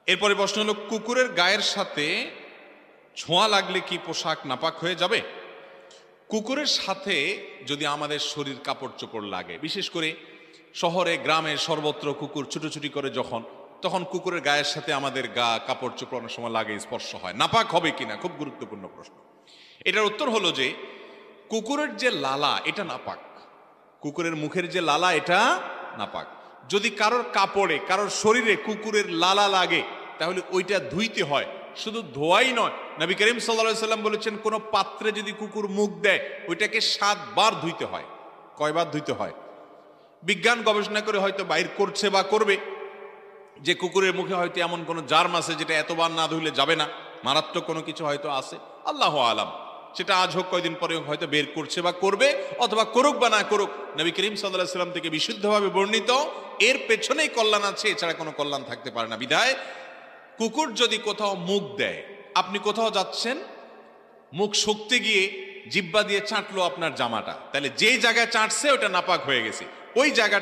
এরপরে প্রশ্ন হলো, কুকুরের গায়ের সাথে ছোঁয়া লাগলে কি পোশাক নাপাক হয়ে যাবে? কুকুরের সাথে যদি আমাদের শরীর কাপড় চোপড় লাগে, বিশেষ করে শহরে গ্রামে সর্বত্র কুকুর ছুটোছুটি করে তখন কুকুরের গায়ের সাথে আমাদের গা কাপড় চোপড় অনেক সময় লাগে, স্পর্শ হয়, নাপাক হবে কিনা খুব গুরুত্বপূর্ণ প্রশ্ন। এটার উত্তর হলো যে কুকুরের যে লালা এটা নাপাক, কুকুরের মুখের যে লালা এটা নাপাক। যদি কারোর কাপড়ে কারোর শরীরে কুকুরের লালা লাগে তাহলে ওইটা ধুইতে হয়, শুধু ধোয়াই নয়। নবী করিম সাল্লাল্লাহু আলাইহি সাল্লাম বলেছেন, কোন পাত্রে যদি কুকুর মুখ দেয় ওইটাকে 7 বার ধুইতে হয়। কয়বার ধুইতে হয়? বিজ্ঞান গবেষণা করে হয়তো বাইর করছে বা করবে যে কুকুরের মুখে হয়তো এমন কোনো জার্ম আছে যেটা এতবার না ধুইলে যাবে না, মারাত্মক কোনো কিছু হয়তো আছে, আল্লাহু আলাম। সেটা আজ হোক কয়দিন পরে হয়তো বের করছে বা করবে, অথবা করুক বা না করুক, নবী করিম সাল্লাল্লাহু আলাইহি সাল্লাম থেকে বিশুদ্ধভাবে বর্ণিত এর পেছনেই কল্যাণ আছে, এছাড়া কোনো কল্যাণ থাকতে পারে না। বিধায় কুকুর যদি কোথাও মুখ দেয়, আপনি কোথাও যাচ্ছেন, মুখ শুকতে গিয়ে জিহ্বা দিয়ে চাটলো আপনার জামাটা, তাহলে যেই জায়গায় চাটছে ওটা নাপাক হয়ে গেছে, ওই জায়গাটা